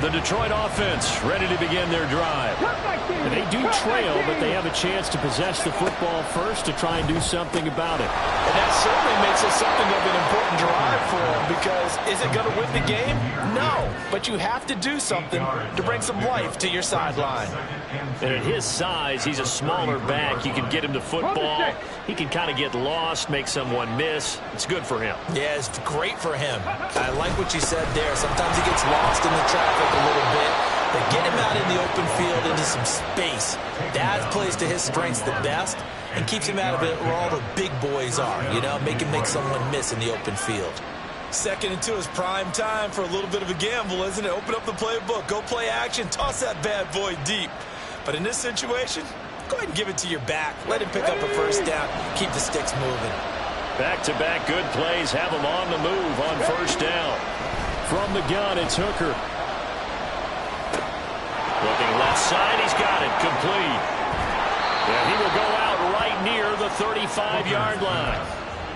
The Detroit offense ready to begin their drive. And they do trail, but they have a chance to possess the football first to try and do something about it. And that certainly makes it something of an important drive for them, because is it going to win the game? No, but you have to do something to bring some life to your sideline. And at his size, he's a smaller back. You can get him the football. He can kind of get lost, make someone miss. It's good for him. Yeah, it's great for him. I like what you said there. Sometimes he gets lost in the traffic a little bit, but get him out in the open field into some space. That plays to his strengths the best and keeps him out of it where all the big boys are, you know, make someone miss in the open field. 2nd and 2 is prime time for a little bit of a gamble, isn't it? Open up the playbook, go play action, toss that bad boy deep. But in this situation, go ahead and give it to your back. Let him pick up a first down, keep the sticks moving. Back-to-back good plays have him on the move on first down. From the gun, it's Hooker. Looking left side, he's got it, complete. And he will go out right near the 35-yard line.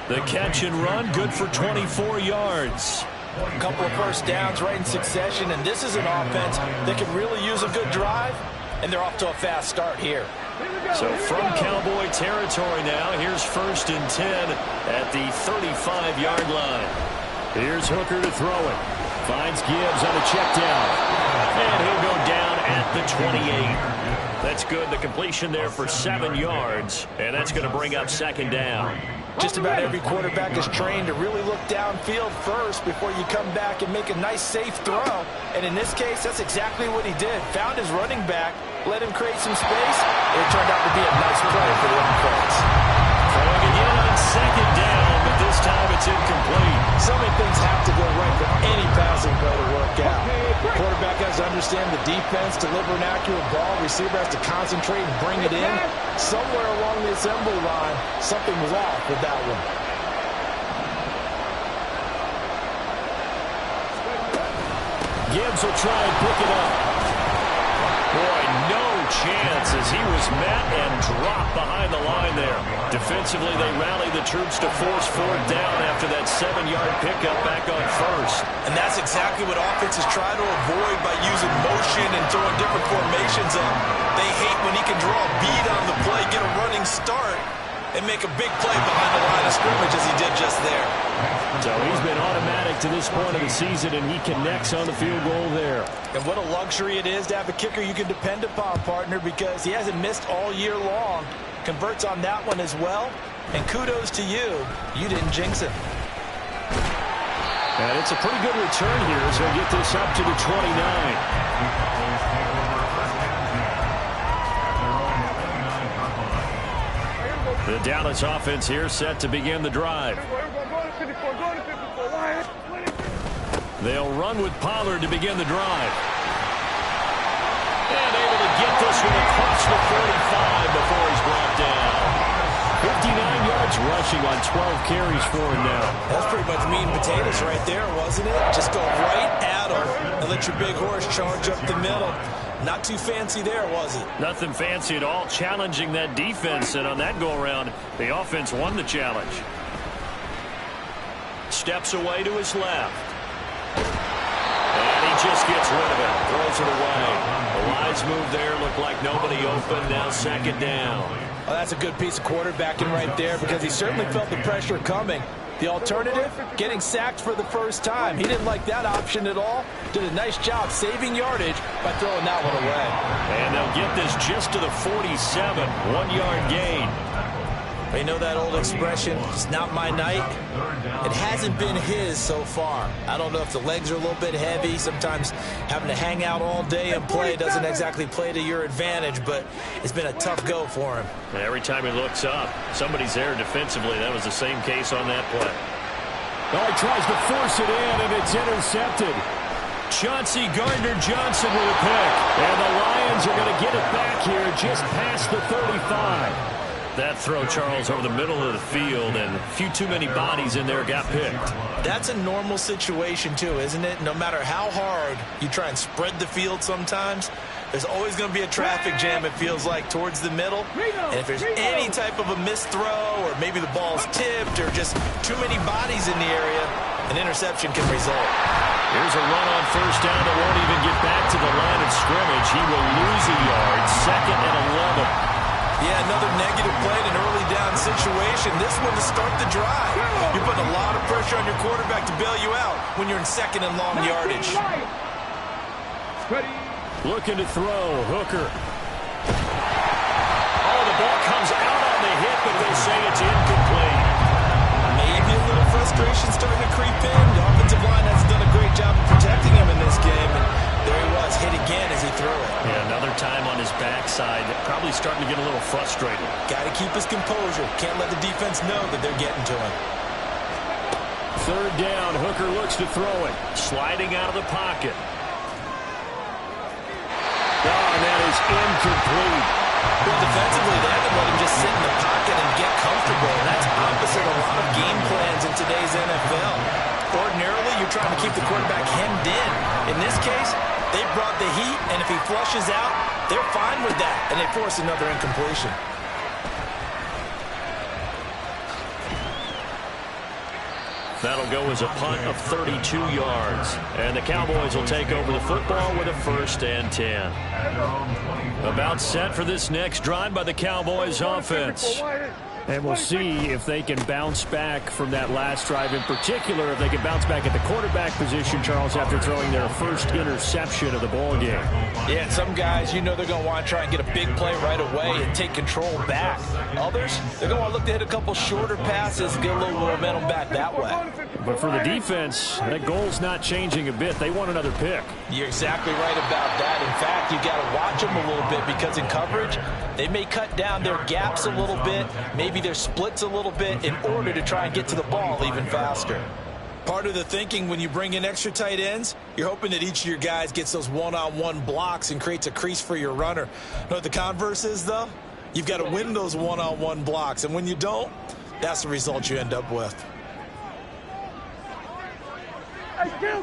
The catch and run, good for 24 yards. A couple of first downs right in succession, and this is an offense that can really use a good drive, and they're off to a fast start here. So from Cowboy territory now, here's 1st and 10 at the 35-yard line. Here's Hooker to throw it. Finds Gibbs on a check down. And he'll go down at the 28. That's good. The completion there for 7 yards. And that's going to bring up 2nd down. Just about every quarterback is trained to really look downfield first before you come back and make a nice, safe throw. And in this case, that's exactly what he did. Found his running back, let him create some space, and it turned out to be a nice play for the offense. Throwing again on 2nd down, but this time it's incomplete. So many things have to go right for any passing play to work out. Quarterback has to understand the defense, deliver an accurate ball. Receiver has to concentrate and bring it in. Somewhere along the assembly line, something was off with that one. Gibbs will try and pick it up. Boy, no chance as he was met and dropped behind the line there. Defensively, they rallied the troops to force 4th down after that 7-yard pickup back on 1st. And that's exactly what offenses try to avoid by using motion and throwing different formations up. They hate when he can draw a bead on the play, get a running start, and make a big play behind the line of scrimmage as he did just there. So he's been automatic to this point of the season, and he connects on the field goal there. And what a luxury it is to have a kicker you can depend upon, partner, because he hasn't missed all year long. Converts on that one as well. And kudos to you. You didn't jinx him. And it's a pretty good return here as they get this up to the 29. The Dallas offense here set to begin the drive. They'll run with Pollard to begin the drive. And able to get this one across the 45 before he's brought down. 59 yards rushing on 12 carries for him now. That's pretty much meat and potatoes right there, wasn't it? Just go right at him and let your big horse charge up the middle. Not too fancy there, was it? Nothing fancy at all, challenging that defense, and on that go-around, the offense won the challenge. Steps away to his left. And he just gets rid of it, throws it away. The wise move there, looked like nobody open, now 2nd down. Well, that's a good piece of quarterbacking right there, because he certainly felt the pressure coming. The alternative, getting sacked for the first time. He didn't like that option at all. Did a nice job saving yardage by throwing that one away. And they'll get this just to the 47, 1-yard gain. You know that old expression, it's not my night? It hasn't been his so far. I don't know if the legs are a little bit heavy. Sometimes having to hang out all day and play doesn't exactly play to your advantage, but it's been a tough go for him. And every time he looks up, somebody's there defensively. That was the same case on that play. Oh, he tries to force it in, and it's intercepted. Chauncey Gardner-Johnson with a pick. And the Lions are going to get it back here just past the 35. That throw, Charles, over the middle of the field, and a few too many bodies in there got picked. That's a normal situation, too, isn't it? No matter how hard you try and spread the field sometimes, there's always going to be a traffic jam, it feels like, towards the middle. And if there's any type of a missed throw, or maybe the ball's tipped, or just too many bodies in the area, An interception can result. Here's a run on first down that won't even get back to the line of scrimmage. He will lose a yard. 2nd and 11. Yeah, another negative play in an early down situation. This one to start the drive. You're putting a lot of pressure on your quarterback to bail you out when you're in 2nd and long yardage. Looking to throw. Hooker. Oh, the ball comes out on the hit, but they'll say it's incomplete. Maybe a little frustration starting to creep in. The offensive line has done a great job of protecting him in this game. And there he was, hit again as he threw it. Yeah, another time on his backside. Probably starting to get a little frustrated. Got to keep his composure. Can't let the defense know that they're getting to him. 3rd down. Hooker looks to throw it. Sliding out of the pocket. Oh, and that is incomplete. Well, defensively, they haven't let him just sit in the pocket and get comfortable. And that's opposite a lot of game plans in today's NFL. Ordinarily, you're trying to keep the quarterback hemmed in. In this case, they brought the heat, and if he flushes out, they're fine with that, and they force another incompletion. That'll go as a punt of 32 yards. And the Cowboys will take over the football with a 1st and 10. About set for this next drive by the Cowboys offense. And we'll see if they can bounce back from that last drive in particular, if they can bounce back at the quarterback position, Charles, after throwing their first interception of the ball game. Yeah, and some guys, you know they're going to want to try and get a big play right away and take control back. Others, they're going to want to look to hit a couple shorter passes, get a little momentum back that way. But for the defense, that goal's not changing a bit. They want another pick. You're exactly right about that. In fact, you got to watch them a little bit because in coverage, they may cut down their gaps a little bit, maybe their splits a little bit in order to try and get to the ball even faster. Part of the thinking when you bring in extra tight ends, you're hoping that each of your guys gets those one-on-one blocks and creates a crease for your runner. Know what the converse is, though? You've got to win those one-on-one blocks, and when you don't, that's the result you end up with. Hey, kill!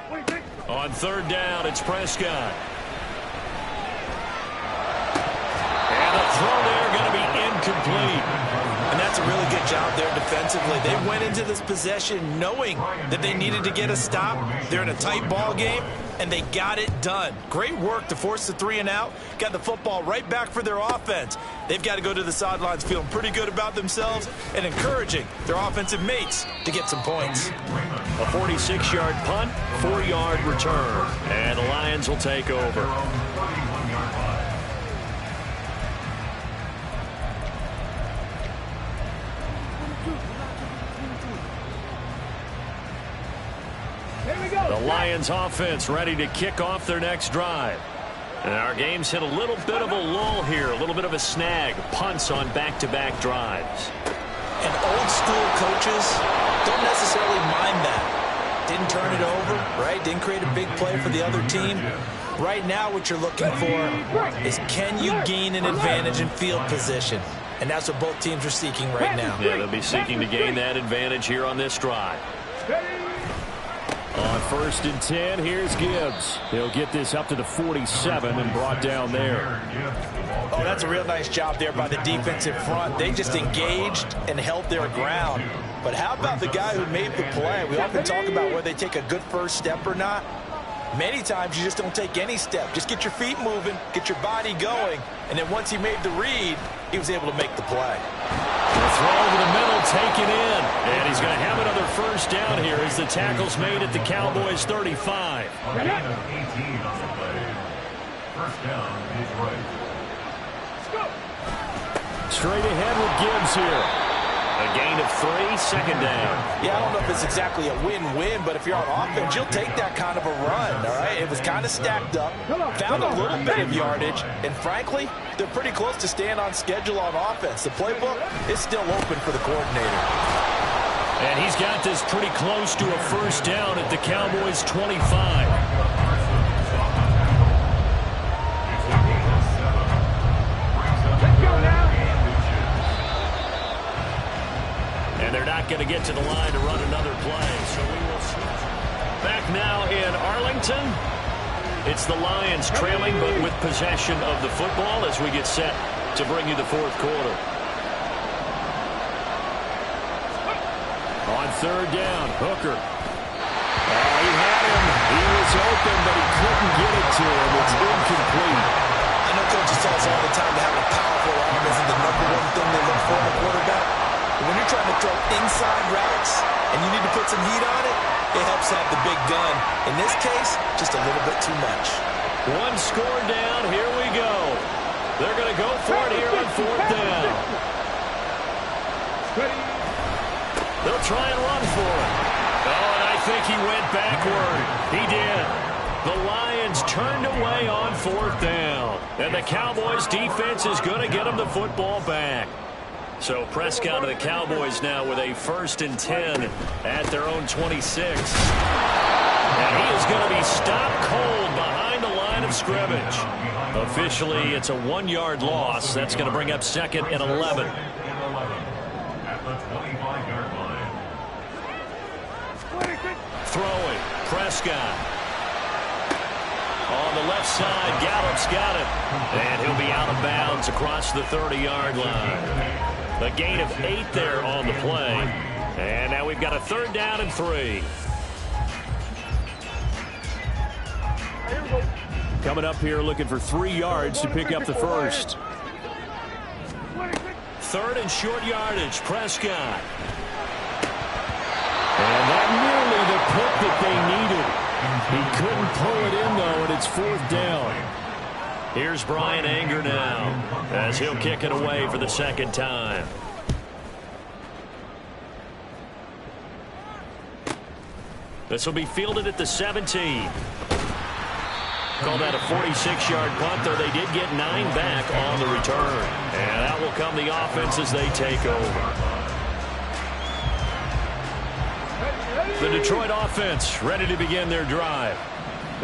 What do you think? On 3rd down, it's Prescott. And the throw there going to be incomplete. And that's a really good job there defensively. They went into this possession knowing that they needed to get a stop. They're in a tight ball game, and they got it done. Great work to force the 3 and out. Got the football right back for their offense. They've got to go to the sidelines feeling pretty good about themselves and encouraging their offensive mates to get some points. A 46-yard punt, 4-yard return. And the Lions will take over. The Lions offense ready to kick off their next drive. And our game's hit a little bit of a lull here, a little bit of a snag. Punts on back-to-back drives. And old school coaches don't necessarily mind that. Didn't turn it over, right? Didn't create a big play for the other team. Right now what you're looking for is can you gain an advantage in field position? And that's what both teams are seeking right now. Yeah, they'll be seeking to gain that advantage here on this drive. On 1st and 10, here's Gibbs. He'll get this up to the 47 and brought down there. Oh, that's a real nice job there by the defensive front. They just engaged and held their ground. But how about the guy who made the play? We often talk about whether they take a good first step or not. Many times you just don't take any step. Just get your feet moving, get your body going, and then once he made the read, he was able to make the play. The throw over the middle taken in. And he's going to have another first down here as the tackle's made at the Cowboys 35. Straight ahead with Gibbs here. A gain of 3, 2nd down. Yeah, I don't know if it's exactly a win-win, but if you're on offense, you'll take that kind of a run, all right? It was kind of stacked up, found a little bit of yardage, and frankly, they're pretty close to staying on schedule on offense. The playbook is still open for the coordinator. And he's got this pretty close to a first down at the Cowboys' 25. They're not going to get to the line to run another play, so we will switch. Back now in Arlington. It's the Lions trailing, but with possession of the football as we get set to bring you the 4th quarter. On third down, Hooker. Oh, he had him. He was open, but he couldn't get it to him. It's incomplete. I know coaches tell us all the time that having a powerful arm isn't the number one thing they look for in a quarterback. But when you're trying to throw inside routes and you need to put some heat on it, it helps have the big gun. In this case, just a little bit too much. One score down. Here we go. They're going to go for it here on fourth down. They'll try and run for it. Oh, and I think he went backward. He did. The Lions turned away on fourth down. And the Cowboys' defense is going to get them the football back. So Prescott to the Cowboys now with a 1st and 10 at their own 26. And he is going to be stopped cold behind the line of scrimmage. Officially, it's a 1-yard loss. That's going to bring up 2nd and 11. Throwing, Prescott. On the left side, Gallup's got it. And he'll be out of bounds across the 30-yard line. A gain of 8 there on the play. And now we've got a 3rd down and 3. Coming up here looking for 3 yards to pick up the first. 3rd and short yardage, Prescott. And that nearly the pick that they needed. He couldn't pull it in, though, and it's 4th down. Here's Brian Anger now as he'll kick it away for the 2nd time. This will be fielded at the 17. Call that a 46-yard punt, though they did get 9 back on the return. And that will come the offense as they take over. The Detroit offense ready to begin their drive.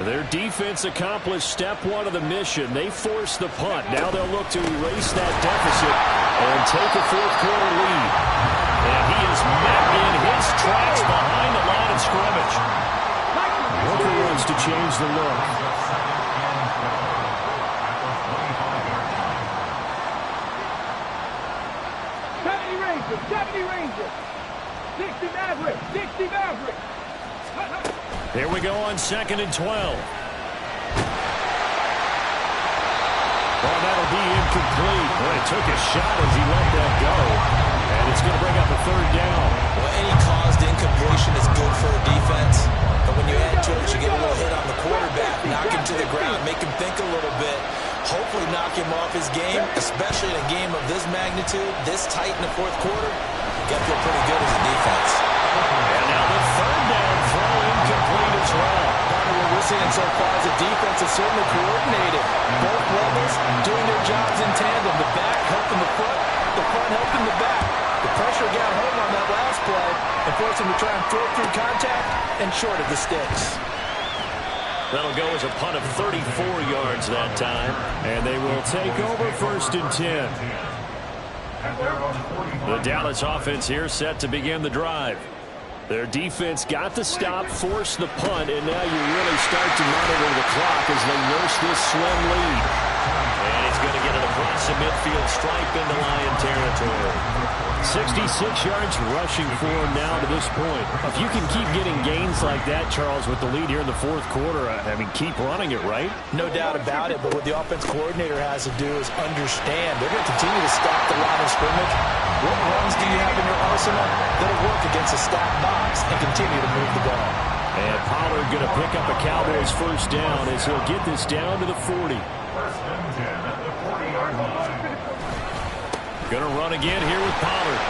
Their defense accomplished step 1 of the mission. They forced the punt. Now they'll look to erase that deficit and take a 4th-quarter lead. And he is met in his tracks behind the line of scrimmage. Hooker wants to change the look. Deputy Ranger. 60 Maverick. 60 Maverick. Here we go on 2nd and 12. Well, that'll be incomplete. Boy, it took a shot as he let that go. And it's going to bring up a 3rd down. Well, any caused incompletion is good for a defense. But when you add to it, you get a little hit on the quarterback, knock him to the ground, make him think a little bit, hopefully knock him off his game, especially in a game of this magnitude, this tight in the 4th quarter. You got to feel pretty good as a defense. And now the 3rd down throw incomplete as well. What we're seeing so far is the defense is certainly coordinated. Both levels doing their jobs in tandem. The back helping the front helping the back. The pressure got home on that last play and forced him to try and throw through contact and short of the sticks. That'll go as a punt of 34 yards that time. And they will take over 1st and 10. The Dallas offense here set to begin the drive. Their defense got the stop, forced the punt, and now you really start to monitor the clock as they nurse this slim lead. And he's going to get it across the midfield stripe into Lion territory. 66 yards rushing for him now to this point. If you can keep getting gains like that, Charles, with the lead here in the 4th quarter, I mean, keep running it, right? No doubt about it, but what the offense coordinator has to do is understand. They're going to continue to stop the line of scrimmage. What runs do you have in your arsenal that'll work against a stacked box and continue to move the ball? And Pollard going to pick up a Cowboys 1st down as he'll get this down to the 40. Going to run again here with Pollard.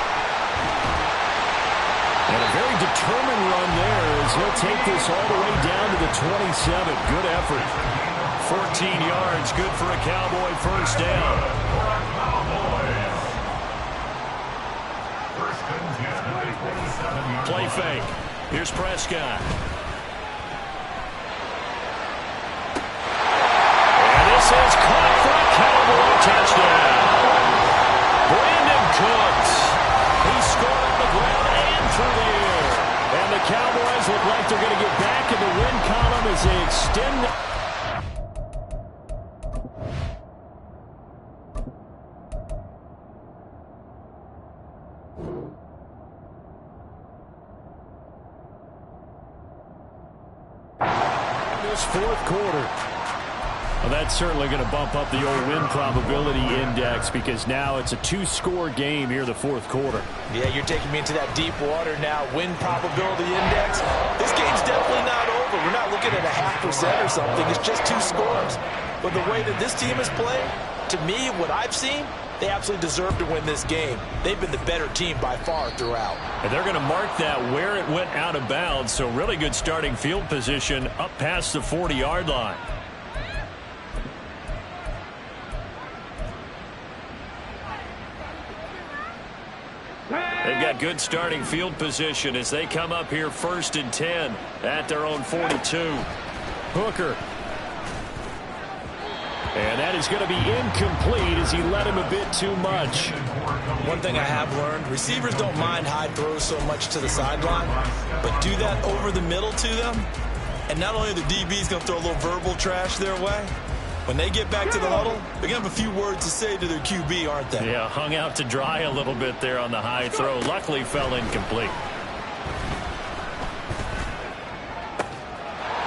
And a very determined run there as he'll take this all the way down to the 27. Good effort. 14 yards, good for a Cowboy 1st down. Play fake. Here's Prescott. And this is caught for a Cowboy touchdown. Brandon Cooks. He scored on the ground and through the air. And the Cowboys look like they're going to get back in the win column as they extend this fourth quarter. Well, that's certainly going to bump up the old win probability index because now it's a 2-score game here in the fourth quarter. Yeah, you're taking me into that deep water now. Win probability index. This game's definitely not over. We're not looking at a 0.5% or something. It's just 2 scores. But the way that this team is playing, to me, what I've seen, they absolutely deserve to win this game. They've been the better team by far throughout. And they're going to mark that where it went out of bounds, so really good starting field position up past the 40-yard line. They've got good starting field position as they come up here 1st and 10 at their own 42. Hooker. And that is going to be incomplete as he led him a bit too much. One thing I have learned, receivers don't mind high throws so much to the sideline, but do that over the middle to them, and not only the DB's going to throw a little verbal trash their way, when they get back to the huddle, they're going to have a few words to say to their QB, aren't they? Yeah, hung out to dry a little bit there on the high throw. Luckily fell incomplete.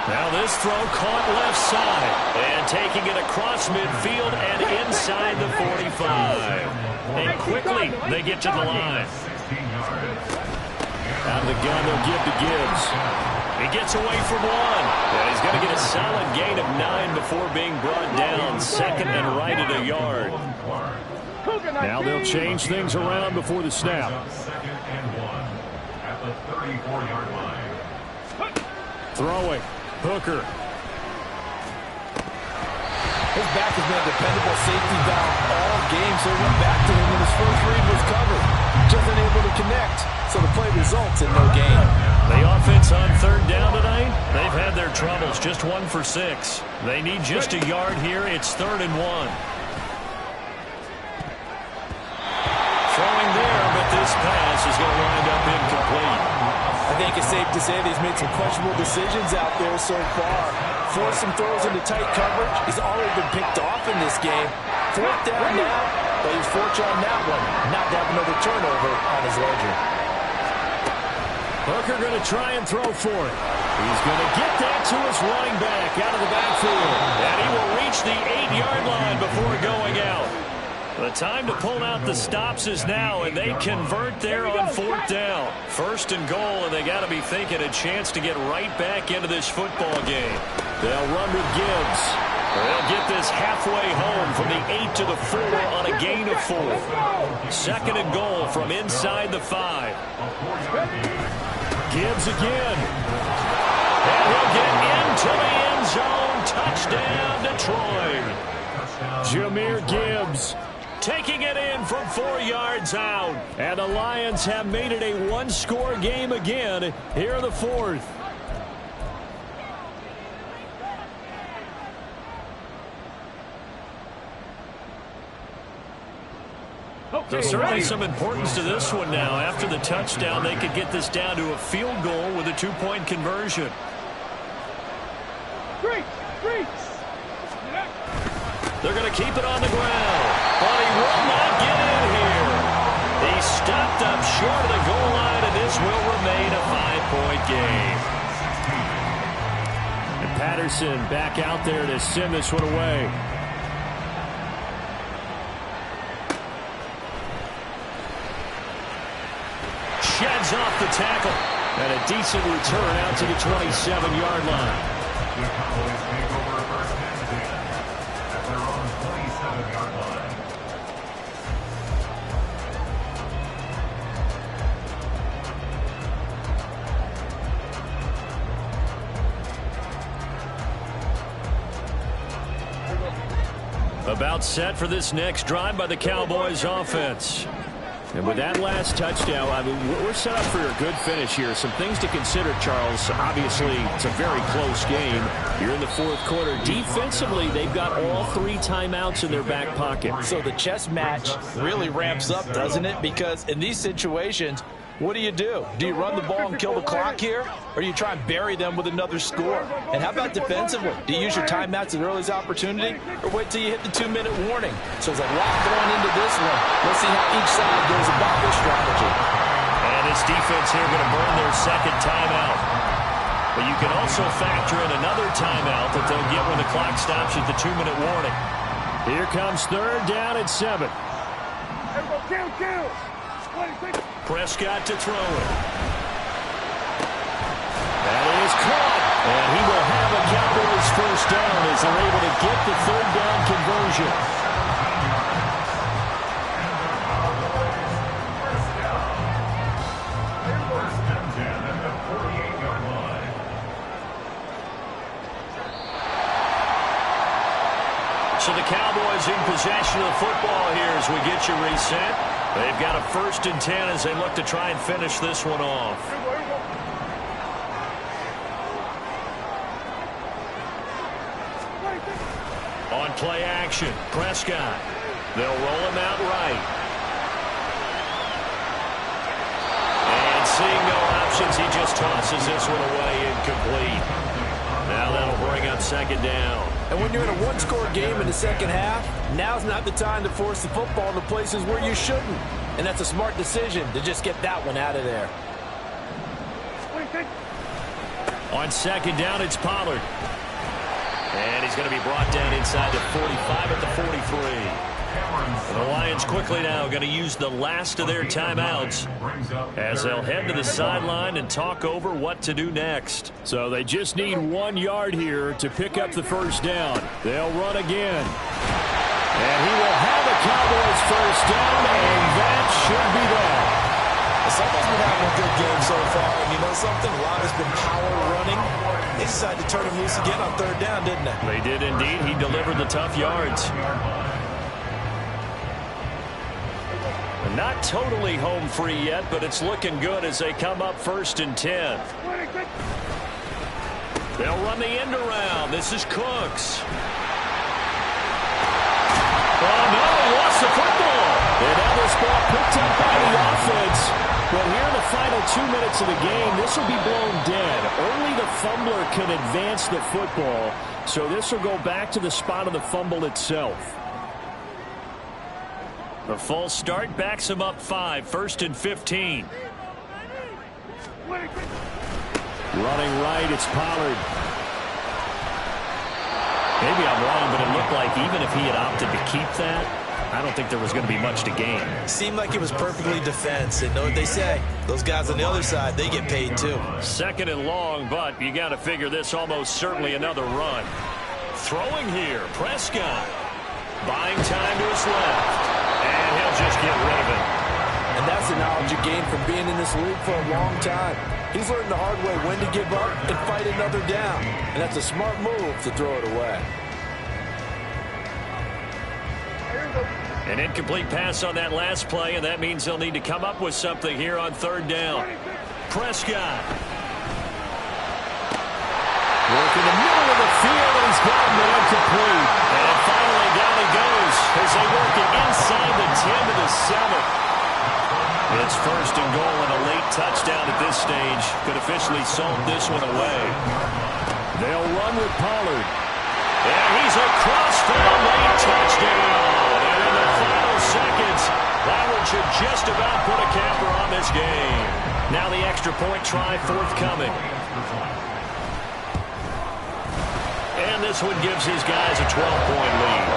Now this throw caught left side. And taking it across midfield and inside the 45. And quickly they get to the line. Out of the gun, they'll give to Gibbs. He gets away from one. And he's going to get a solid gain of 9 before being brought down. 2nd and right at a yard. Now they'll change things around before the snap. Throwing. Hooker. His back has been a dependable safety valve all game, so he went back to him when his first read was covered. Just unable to connect, so the play results in no gain. The offense on 3rd down tonight, they've had their troubles. Just 1 for 6. They need just a yard here. It's 3rd and 1. Throwing there, but this pass is going to wind up incomplete. I think it's safe to say that he's made some questionable decisions out there so far. Forced some throws into tight coverage. He's already been picked off in this game. 4th down now, but he's fortunate on that one, not to have another turnover on his ledger. Hooker going to try and throw for it. He's going to get that to his running back out of the backfield. And he will reach the 8-yard line before going out. The time to pull out the stops is now, and they convert there on 4th down. 1st and goal, and they got to be thinking a chance to get right back into this football game. They'll run with Gibbs. They'll get this halfway home from the 8 to the 4 on a gain of 4. 2nd and goal from inside the 5. Gibbs again. And he'll get into the end zone. Touchdown, Detroit. Jahmyr Gibbs taking it in from 4 yards out. And the Lions have made it a 1-score game again here in the 4th. So certainly some importance to this one now. After the touchdown, they could get this down to a field goal with a 2-point conversion. They're going to keep it on the ground, but he will not get in here. He stopped up short of the goal line, and this will remain a 5-point game. And Patterson back out there to send this one away. Sheds off the tackle, and a decent return out to the 27-yard line. About set for this next drive by the Cowboys offense. And with that last touchdown, I mean, we're set up for a good finish here. Some things to consider, Charles. Obviously, it's a very close game. You're in the 4th quarter. Defensively, they've got all 3 timeouts in their back pocket. So the chess match really ramps up, doesn't it? Because in these situations, what do? Do you run the ball and kill the clock here? Or do you try and bury them with another score? And how about defensively? Do you use your timeouts at the earliest opportunity? Or wait till you hit the 2-minute warning? So there's a lot going into this one. Let's see how each side goes about their strategy. And this defense here going to burn their 2nd timeout. But you can also factor in another timeout that they'll get when the clock stops at the 2-minute warning. Here comes 3rd down and 7. Prescott to throw it. That is caught. And he will have a Cowboys first down as they're able to get the 3rd down conversion. So the Cowboys in possession of the football here as we get you reset. They've got a 1st and 10 as they look to try and finish this one off. On play action, Prescott. They'll roll him out right. And seeing no options, he just tosses this one away incomplete. Now that'll bring up 2nd down. And when you're in a one-score game in the second half, now's not the time to force the football into places where you shouldn't. And that's a smart decision to just get that one out of there. On 2nd down, it's Pollard. And he's going to be brought down inside the 45 at the 43. And the Lions quickly now going to use the last of their timeouts as they'll head to the sideline and talk over what to do next. So they just need 1 yard here to pick up the 1st down. They'll run again. And he will have a Cowboys first down, and that should be that. Someone's been having a good game so far, and you know something? A lot has been power running. They decided to turn him loose again on 3rd down, didn't they? They did indeed. He delivered the tough yards. Not totally home free yet, but it's looking good as they come up 1st and 10. They'll run the end around. This is Cooks. Oh, no, he lost the football. And now this ball picked up by the offense. But here in the final 2 minutes of the game, this will be blown dead. Only the fumbler can advance the football, so this will go back to the spot of the fumble itself. The false start backs him up 5, 1st and 15. Running right, it's Pollard. Maybe I'm wrong, but it looked like even if he had opted to keep that, I don't think there was going to be much to gain. Seemed like it was perfectly defense. And know what they say? Those guys on the other side, they get paid too. 2nd and long, but you got to figure this almost certainly another run. Throwing here, Prescott. Buying time to his left. And he'll just get rid of it. And that's the knowledge you gain from being in this league for a long time. He's learned the hard way when to give up and fight another down. And that's a smart move to throw it away. An incomplete pass on that last play, and that means they'll need to come up with something here on 3rd down. Prescott. Working the middle of the field, and he's got him incomplete. And finally down he goes as they work it inside the 10 to the 7. It's 1st and goal and a late touchdown at this stage could officially salt this one away. They'll run with Pollard. And he's across for a late touchdown. And in the final seconds, that one should just about put a capper on this game. Now the extra point try forthcoming. And this one gives his guys a 12-point lead.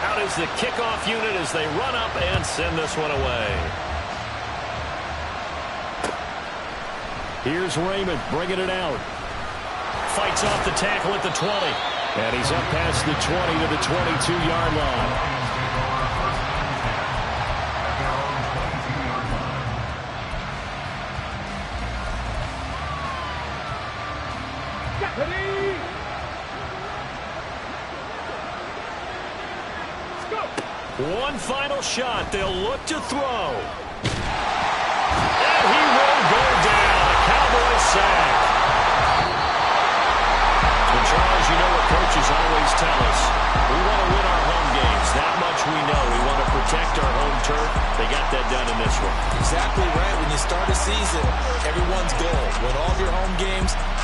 Out is the kickoff unit as they run up and send this one away. Here's Raymond bringing it out. Fights off the tackle at the 20. And he's up past the 20 to the 22-yard line. One final shot. They'll look to throw. And he will go down. A Cowboys sack. So, Charles, you know what coaches always tell us. We want to win our home games. That much we know. We want to protect our home turf. They got that done in this one. Exactly right. When you start a season, everyone's goal. Win all of your home games.